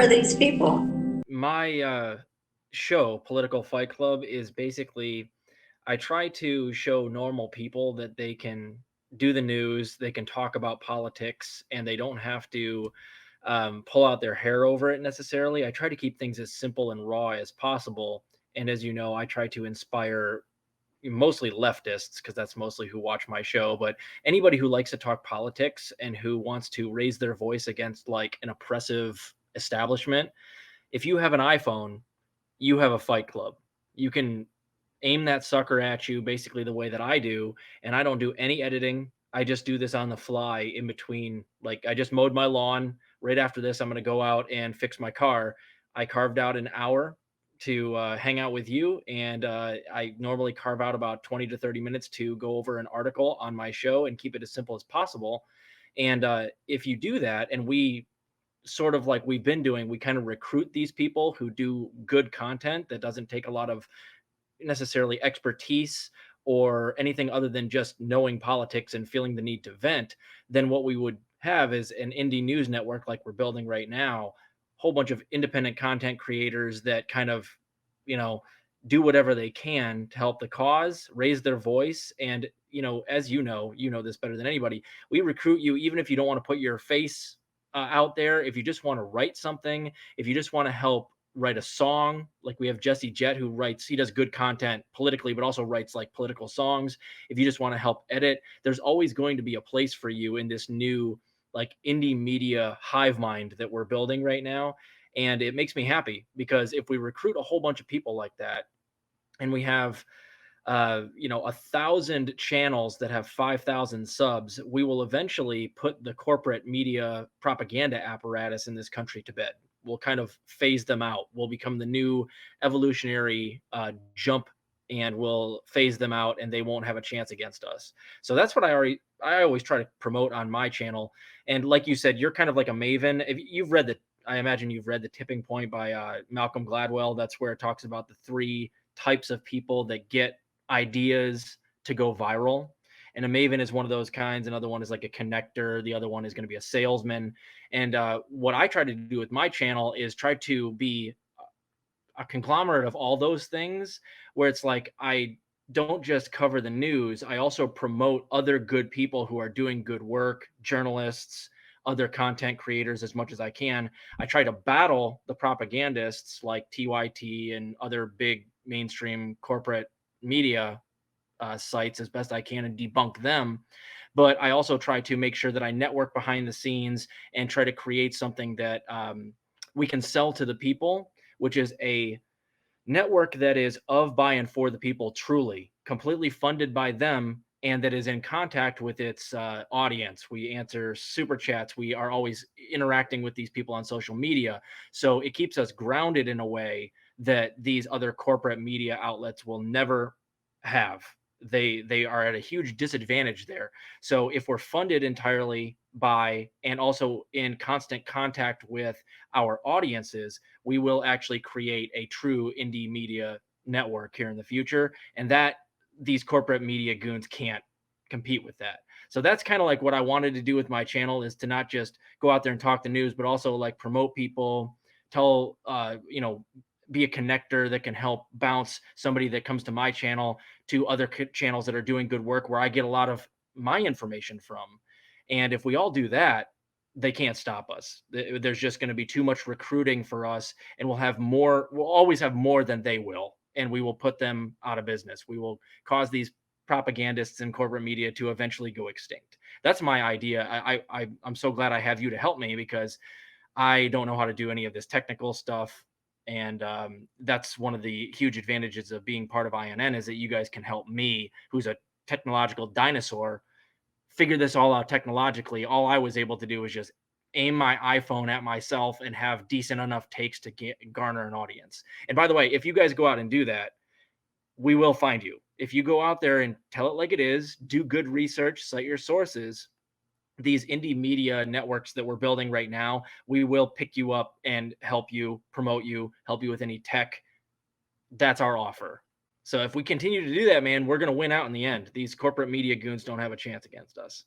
are these people? My show, Political Fight Club, is basically I try to show normal people that they can do the news, they can talk about politics, and they don't have to pull out their hair over it necessarily. I try to keep things as simple and raw as possible. And as you know, I try to inspire mostly leftists because that's mostly who watch my show, but anybody who likes to talk politics and who wants to raise their voice against like an oppressive establishment. If you have an iPhone, you have a fight club. You can aim that sucker at you basically the way that I do, and I don't do any editing. I just do this on the fly in between. Like I just mowed my lawn. Right after this, I'm going to go out and fix my car. I carved out an hour to hang out with you, and I normally carve out about 20 to 30 minutes to go over an article on my show and keep it as simple as possible. And if you do that, and we sort of like we've been doing, we kind of recruit these people who do good content that doesn't take a lot of necessarily expertise or anything other than just knowing politics and feeling the need to vent, then what we would have is an indie news network like we're building right now, whole bunch of independent content creators that kind of, you know, do whatever they can to help the cause, raise their voice. And, as you know this better than anybody, we recruit you even if you don't want to put your face out there, if you just want to write something, if you just want to help write a song. Like we have Jesse Jett who he does good content politically, but also writes like political songs. If you just want to help edit, there's always going to be a place for you in this new like indie media hive mind that we're building right now. And it makes me happy because if we recruit a whole bunch of people like that, and we have 1,000 channels that have 5,000 subs, we will eventually put the corporate media propaganda apparatus in this country to bed. We'll kind of phase them out. We'll become the new evolutionary jump, and we'll phase them out, and they won't have a chance against us. So that's what I always try to promote on my channel. And like you said, you're kind of like a maven. If you've read I imagine you've read The Tipping Point by Malcolm Gladwell. That's where it talks about the three types of people that get ideas to go viral. And a maven is one of those kinds. Another one is like a connector. The other one is going to be a salesman. And what I try to do with my channel is try to be a conglomerate of all those things, where it's like I don't just cover the news, I also promote other good people who are doing good work, journalists, other content creators as much as I can. I try to battle the propagandists like TYT and other big mainstream corporate media sites as best I can and debunk them. But I also try to make sure that I network behind the scenes and try to create something that we can sell to the people, which is a network that is of, by, and for the people, truly, completely funded by them, and that is in contact with its audience. We answer super chats. We are always interacting with these people on social media. So it keeps us grounded in a way that these other corporate media outlets will never have. They are at a huge disadvantage there. So if we're funded entirely by and also in constant contact with our audiences, we will actually create a true indie media network here in the future. And that these corporate media goons can't compete with that. So that's kind of like what I wanted to do with my channel, is to not just go out there and talk the news, but also like promote people, tell, be a connector that can help bounce somebody that comes to my channel to other channels that are doing good work where I get a lot of my information from. And if we all do that, they can't stop us. There's just going to be too much recruiting for us, and we'll always have more than they will, and we will put them out of business. We will cause these propagandists and corporate media to eventually go extinct. That's my idea. I'm so glad I have you to help me, because I don't know how to do any of this technical stuff. And that's one of the huge advantages of being part of INN, is that you guys can help me, who's a technological dinosaur, figure this all out technologically. All I was able to do was just aim my iPhone at myself and have decent enough takes to garner an audience. And by the way, if you guys go out and do that, we will find you. If you go out there and tell it like it is, do good research, cite your sources, these indie media networks that we're building right now, we will pick you up and help you, promote you, help you with any tech. That's our offer. So if we continue to do that, man, we're going to win out in the end. These corporate media goons don't have a chance against us.